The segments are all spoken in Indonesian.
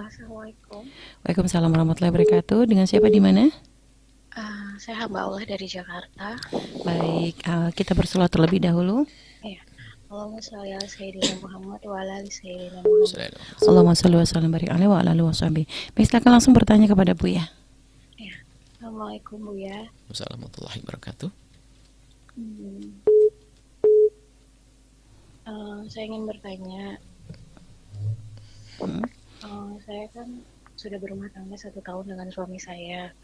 Assalamualaikum. Waalaikumsalam warahmatullahi wabarakatuh. Dengan siapa di mana? Saya hamba Allah dari Jakarta. Baik, kita berselawat terlebih dahulu. Ya, Allahumma sholli ala sayyidina Muhammad wa ala ali sayyidina Muhammad. Allahumma sholli wa sallim barik alaihi wa ala alihi washabihi. Baik, silakan langsung bertanya kepada Buya. Ya, Assalamualaikum Buya. Wassalamualaikum warahmatullahi wabarakatuh. Saya ingin bertanya. Saya kan sudah berumah tangga 1 tahun dengan suami saya,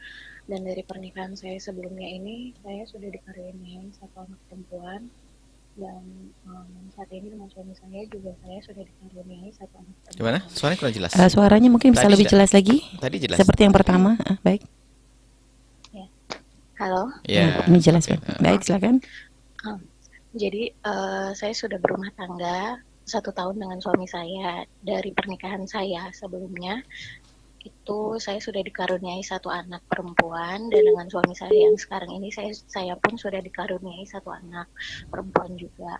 dan dari pernikahan saya sebelumnya ini saya sudah dikaruniai 1 anak perempuan, dan saat ini dengan suami saya juga saya sudah dikaruniai 1 anak perempuan. Gimana? Suaranya kurang jelas. Suaranya mungkin bisa Tadi lebih sudah. jelas lagi. Tadi jelas. Seperti yang pertama. Baik. Ya. Halo. Ya. Ini jelas, Oke. Pak. Baik, silakan. Jadi saya sudah berumah tangga 1 tahun dengan suami saya. Dari pernikahan saya sebelumnya itu saya sudah dikaruniai 1 anak perempuan, dan dengan suami saya yang sekarang ini saya pun sudah dikaruniai 1 anak perempuan juga.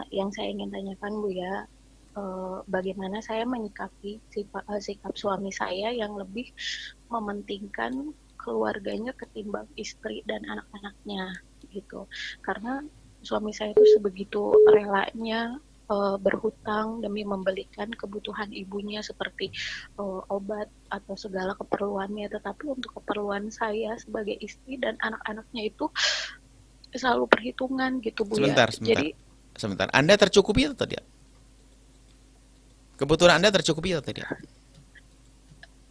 Yang saya ingin tanyakan Buya, bagaimana saya menyikapi sikap suami saya yang lebih mementingkan keluarganya ketimbang istri dan anak-anaknya gitu. Karena suami saya itu sebegitu relanya berhutang demi membelikan kebutuhan ibunya seperti obat atau segala keperluannya, tetapi untuk keperluan saya sebagai istri dan anak-anaknya itu selalu perhitungan gitu Bu ya. Sebentar. Anda tercukupi atau tidak? Kebutuhan Anda tercukupi atau tidak?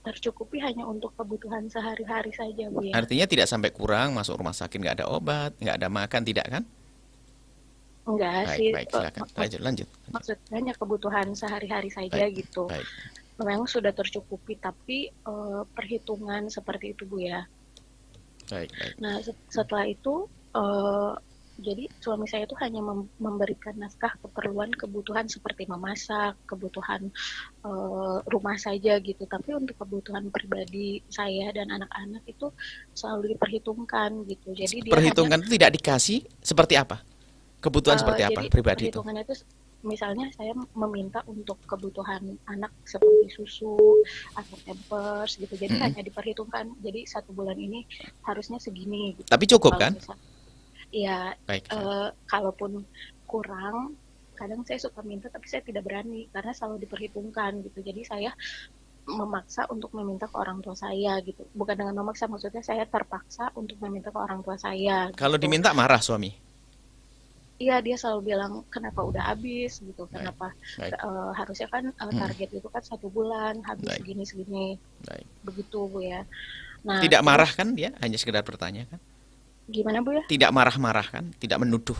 Tercukupi hanya untuk kebutuhan sehari-hari saja Bu ya. Artinya tidak sampai kurang, masuk rumah sakit nggak ada obat, nggak ada makan, tidak kan? Enggak sih. Baik, silakan. Lanjut. Maksudnya hanya kebutuhan sehari-hari saja gitu. Baik. Memang sudah tercukupi, tapi perhitungan seperti itu Bu ya. Baik. Nah, setelah itu jadi suami saya itu hanya memberikan nafkah kebutuhan seperti memasak, kebutuhan rumah saja gitu. Tapi untuk kebutuhan pribadi saya dan anak-anak itu selalu diperhitungkan gitu. Jadi perhitungan itu tidak dikasih seperti apa? Kebutuhan seperti apa pribadi itu? Perhitungannya itu misalnya saya meminta untuk kebutuhan anak seperti susu atau pampers gitu. Jadi hanya diperhitungkan. Jadi 1 bulan ini harusnya segini gitu. Tapi cukup kan? Iya. Kalaupun kurang, kadang saya suka minta tapi saya tidak berani karena selalu diperhitungkan gitu. Jadi saya memaksa untuk meminta ke orang tua saya gitu. Bukan dengan memaksa, maksudnya saya terpaksa untuk meminta ke orang tua saya gitu. Kalau diminta marah suami? Iya, dia selalu bilang kenapa udah habis gitu, kenapa harusnya kan target itu kan 1 bulan habis segini. Begitu Bu ya. Nah, tidak marah kan dia, hanya sekedar bertanya kan? Gimana Bu ya? Tidak marah-marah kan, tidak menuduh.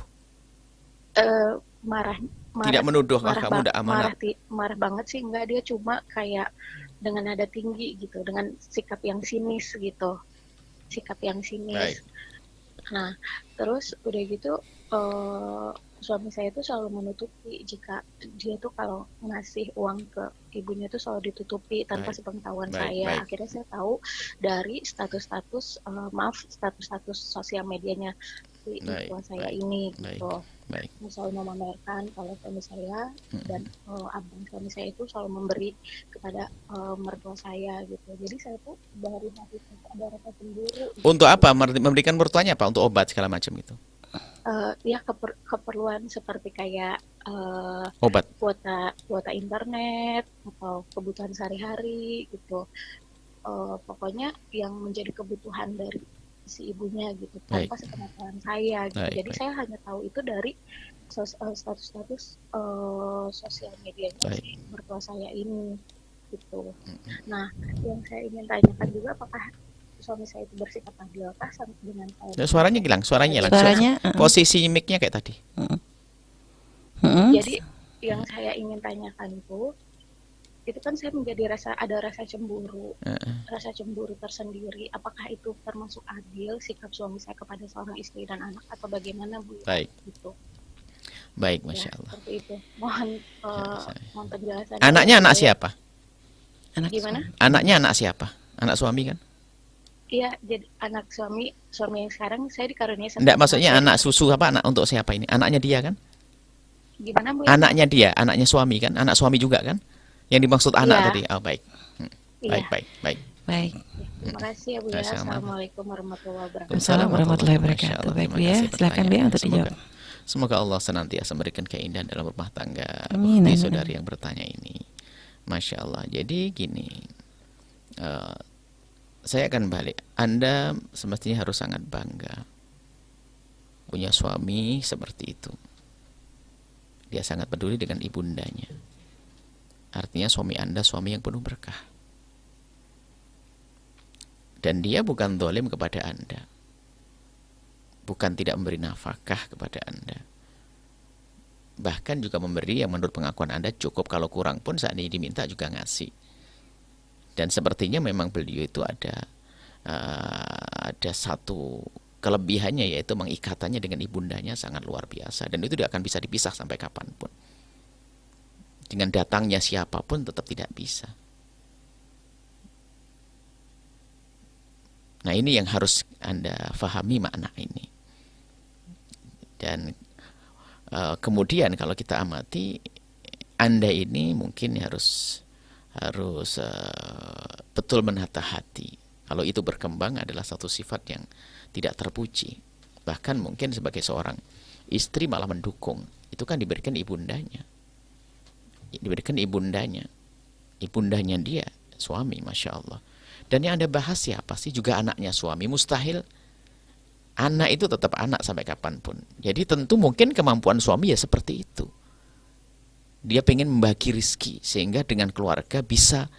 Marah. Tidak menuduh kamu udah amanah. Marah banget sih enggak, dia cuma kayak dengan nada tinggi gitu, dengan sikap yang sinis gitu. Baik. Nah, terus udah gitu suami saya itu selalu menutupi jika dia tuh kalau ngasih uang ke ibunya tuh selalu ditutupi tanpa sepengetahuan saya. Akhirnya saya tahu dari status-status sosial medianya si ibu saya ini gitu. Selalu memamerkan kalau suami saya dan abang suami saya itu selalu memberi kepada mertua saya gitu. Jadi saya tuh dari hati saya ada rasa cemburu. Untuk apa? Memberikan mertuanya apa? Untuk obat segala macam gitu? Ya keperluan seperti kayak obat, kuota internet atau kebutuhan sehari-hari gitu. Pokoknya yang menjadi kebutuhan dari si ibunya gitu tanpa sepengetahuan saya gitu. Jadi saya hanya tahu itu dari status-status sosial medianya si mertua saya ini gitu. Nah, yang saya ingin tanyakan juga, apakah suami saya itu bersikap adil dengan saya? Suaranya hilang. Posisi mic-nya kayak tadi. Jadi yang saya ingin tanyakan itu kan saya ada rasa cemburu, rasa cemburu tersendiri. Apakah itu termasuk adil sikap suami saya kepada seorang istri dan anak atau bagaimana Bu? Baik. Gitu. Baik, Masya Allah. Seperti itu. Mohon penjelasan. Anaknya anak siapa? Gimana? Anaknya anak siapa? Anak suami kan? Iya, jadi anak suami yang sekarang saya dikaruniai satu. Enggak, maksudnya anak susu apa anak untuk siapa ini? Anaknya dia kan? Gimana Bu? Anaknya dia, anaknya suami kan? Anak suami juga kan? Yang dimaksud anak tadi. Oh, baik. Iya. Baik. Baik. Terima kasih ya Bu ya. Sama-sama. Assalamualaikum warahmatullahi wabarakatuh. Waalaikumsalam warahmatullahi Masya wabarakatuh. Allah, Baik terima Bu ya, kasih silakan Bu ya pertanyaannya. untuk dijawab. Semoga Allah senantiasa memberikan keindahan dalam rumah tangga Amin, di amin, saudari amin. yang bertanya ini. Masya Allah. Jadi gini, saya akan balik. Anda semestinya harus sangat bangga punya suami seperti itu. Dia sangat peduli dengan ibundanya. Artinya suami Anda suami yang penuh berkah. Dan dia bukan zalim kepada Anda. Bukan tidak memberi nafkah kepada Anda. Bahkan juga memberi yang menurut pengakuan Anda cukup, kalau kurang pun saat ini diminta juga ngasih. Dan sepertinya memang beliau itu ada satu kelebihannya, yaitu mengikatannya dengan ibundanya sangat luar biasa. Dan itu tidak akan bisa dipisah sampai kapanpun. Dengan datangnya siapapun tetap tidak bisa. Nah, ini yang harus Anda fahami makna ini. Dan kemudian kalau kita amati, Anda ini mungkin harus betul menata hati. Kalau itu berkembang adalah satu sifat yang tidak terpuji. Bahkan mungkin sebagai seorang istri malah mendukung. Itu kan diberikan ibundanya. Ibundanya dia, suami, Masya Allah. Dan yang Anda bahas siapa sih? Juga anaknya suami. Mustahil. Anak itu tetap anak sampai kapanpun. Jadi tentu mungkin kemampuan suami ya seperti itu. Dia pengen membagi rizki, sehingga dengan keluarga bisa,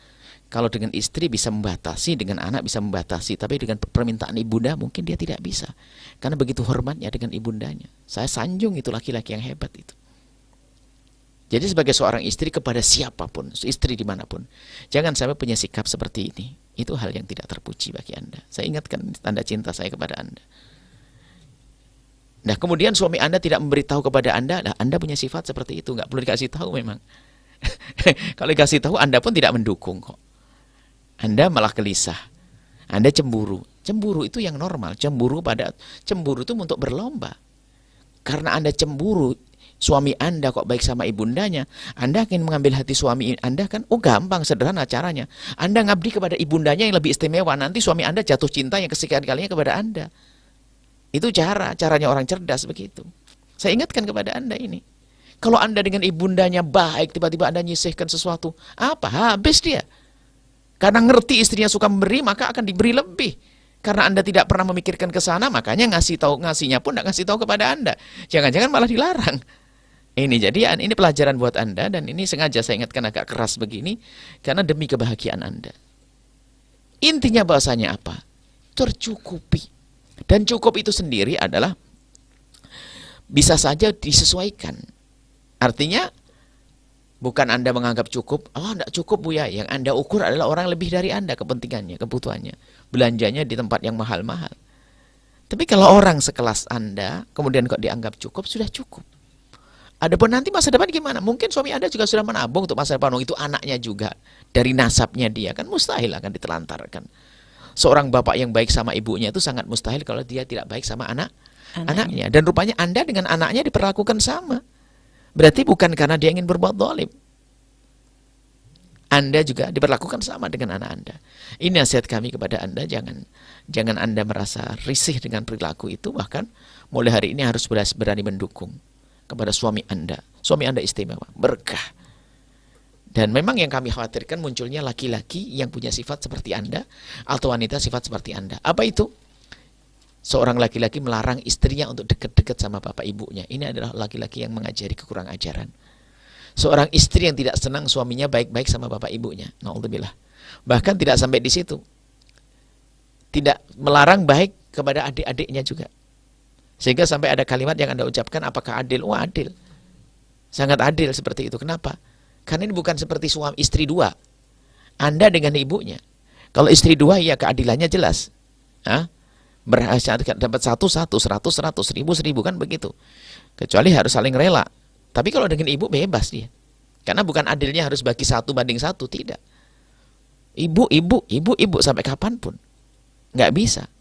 kalau dengan istri bisa membatasi, dengan anak bisa membatasi. Tapi dengan permintaan ibunda mungkin dia tidak bisa. Karena begitu hormatnya dengan ibundanya. Saya sanjung itu laki-laki yang hebat itu. Jadi sebagai seorang istri kepada siapapun, istri dimanapun, jangan sampai punya sikap seperti ini. Itu hal yang tidak terpuji bagi Anda. Saya ingatkan tanda cinta saya kepada Anda. Nah, kemudian suami Anda tidak memberitahu kepada Anda, nah Anda punya sifat seperti itu, nggak perlu dikasih tahu memang. Kalau dikasih tahu Anda pun tidak mendukung kok. Anda malah gelisah. Anda cemburu. Cemburu itu yang normal. Cemburu itu untuk berlomba. Karena Anda cemburu, suami Anda kok baik sama ibundanya, Anda akan mengambil hati suami Anda kan? Oh gampang, sederhana caranya. Anda ngabdi kepada ibundanya yang lebih istimewa, nanti suami Anda jatuh cinta yang kesekian kalinya kepada Anda. Itu caranya orang cerdas begitu. Saya ingatkan kepada Anda ini. Kalau Anda dengan ibundanya baik, tiba-tiba Anda nyisihkan sesuatu, apa? Habis dia. Karena ngerti istrinya suka memberi, maka akan diberi lebih. Karena Anda tidak pernah memikirkan ke sana, makanya ngasihnya pun tidak ngasih tahu kepada Anda. Jangan-jangan malah dilarang. Ini pelajaran buat Anda, dan ini sengaja saya ingatkan agak keras begini karena demi kebahagiaan Anda. Intinya bahasanya apa? Tercukupi. Dan cukup itu sendiri adalah bisa saja disesuaikan. Artinya bukan Anda menganggap cukup, enggak cukup Bu ya. Yang Anda ukur adalah orang lebih dari Anda kepentingannya, kebutuhannya. Belanjanya di tempat yang mahal-mahal. Tapi kalau orang sekelas Anda kemudian kok dianggap cukup, sudah cukup. Adapun nanti masa depan gimana? Mungkin suami Anda juga sudah menabung untuk masa depan. Itu anaknya juga. Dari nasabnya dia kan mustahil akan ditelantarkan. Seorang bapak yang baik sama ibunya itu sangat mustahil kalau dia tidak baik sama anaknya. Dan rupanya Anda dengan anaknya diperlakukan sama. Berarti bukan karena dia ingin berbuat zalim. Anda juga diperlakukan sama dengan anak Anda. Ini nasihat kami kepada Anda, jangan Anda merasa risih dengan perilaku itu, bahkan mulai hari ini harus berani mendukung kepada suami Anda. Suami Anda istimewa, berkah. Dan memang yang kami khawatirkan munculnya laki-laki yang punya sifat seperti Anda atau wanita sifat seperti Anda. Apa itu? Seorang laki-laki melarang istrinya untuk dekat-dekat sama bapak ibunya. Ini adalah laki-laki yang mengajari kekurang ajaran. Seorang istri yang tidak senang suaminya baik-baik sama bapak ibunya. Na'udzubillah. Bahkan tidak sampai di situ. Tidak melarang baik kepada adik-adiknya juga. Sehingga sampai ada kalimat yang Anda ucapkan, apakah adil? Oh adil. Sangat adil seperti itu. Kenapa? Karena ini bukan seperti suami istri dua. Anda dengan ibunya. Kalau istri dua ya keadilannya jelas. Berhasil dapat 1, 100, 100, 1000 kan begitu. Kecuali harus saling rela. Tapi kalau dengan ibu bebas dia. Karena bukan adilnya harus bagi 1 banding 1, tidak. Ibu sampai kapanpun. Nggak bisa.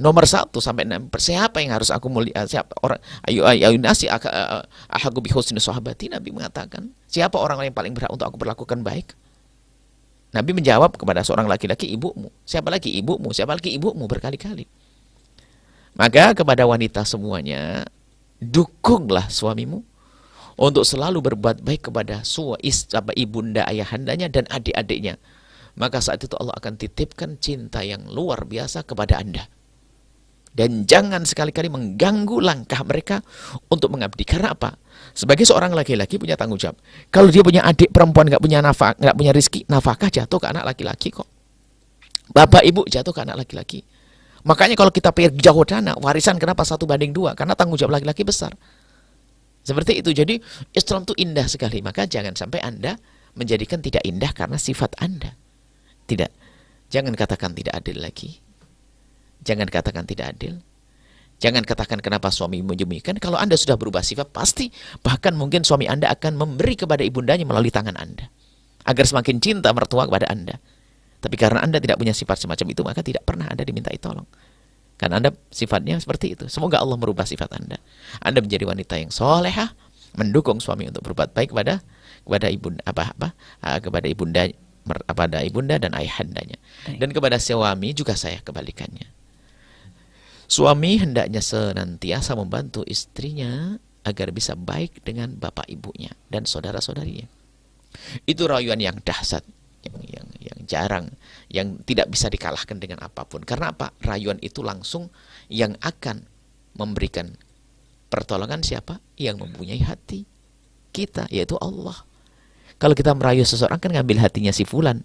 Nomor 1 sampai 6. Siapa yang harus aku mulia? Siapa orang? Ayu nasi ahagu bi husni sahabati, Nabi mengatakan. Siapa orang yang paling berhak untuk aku perlakukan baik? Nabi menjawab kepada seorang laki-laki, ibumu. Siapa lagi ibumu? Siapa lagi ibumu? Berkali-kali. Maka kepada wanita semuanya, dukunglah suamimu untuk selalu berbuat baik kepada ibunda, ayahandanya, dan adik-adiknya. Maka saat itu Allah akan titipkan cinta yang luar biasa kepada Anda. Dan jangan sekali-kali mengganggu langkah mereka untuk mengabdi. Karena apa? Sebagai seorang laki-laki punya tanggung jawab. Kalau dia punya adik perempuan nggak punya nafkah, nggak punya rizki, nafkah jatuh ke anak laki-laki kok. Bapak ibu jatuh ke anak laki-laki. Makanya kalau kita pergi jauh dana, warisan kenapa 1:2? Karena tanggung jawab laki-laki besar. Seperti itu. Jadi Islam itu indah sekali. Maka jangan sampai Anda menjadikan tidak indah karena sifat Anda. Tidak. Jangan katakan tidak adil lagi. Jangan katakan tidak adil. Jangan katakan kenapa suami menyembunyikan. Kalau Anda sudah berubah sifat, pasti bahkan mungkin suami Anda akan memberi kepada ibundanya melalui tangan Anda. Agar semakin cinta mertua kepada Anda. Tapi karena Anda tidak punya sifat semacam itu, maka tidak pernah Anda dimintai tolong. Karena Anda sifatnya seperti itu. Semoga Allah merubah sifat Anda. Anda menjadi wanita yang solehah, mendukung suami untuk berbuat baik kepada ibunda, kepada ibunda dan ayahandanya. Dan kepada suami juga saya kebalikannya. Suami hendaknya senantiasa membantu istrinya agar bisa baik dengan bapak ibunya dan saudara-saudarinya. Itu rayuan yang dahsyat, yang jarang, yang tidak bisa dikalahkan dengan apapun. Karena apa? Rayuan itu langsung yang akan memberikan pertolongan siapa? Yang mempunyai hati kita, yaitu Allah. Kalau kita merayu seseorang kan ngambil hatinya si fulan,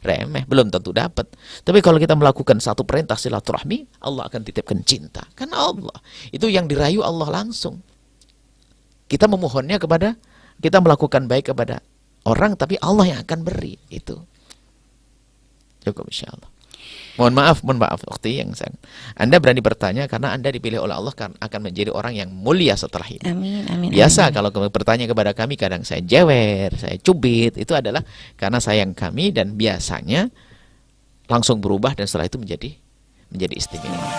remeh, belum tentu dapat. Tapi kalau kita melakukan satu perintah silaturahmi, Allah akan titipkan cinta. Karena Allah itu yang dirayu Allah langsung. Kita memohonnya kita melakukan baik kepada orang, tapi Allah yang akan beri itu. Cukup insyaallah. Mohon maaf waktu yang Anda berani bertanya karena Anda dipilih oleh Allah akan menjadi orang yang mulia setelah ini. Amin, amin. Biasa amin. kalau bertanya kepada kami kadang saya jewer, saya cubit, itu adalah karena sayang kami dan biasanya langsung berubah dan setelah itu menjadi istimewa.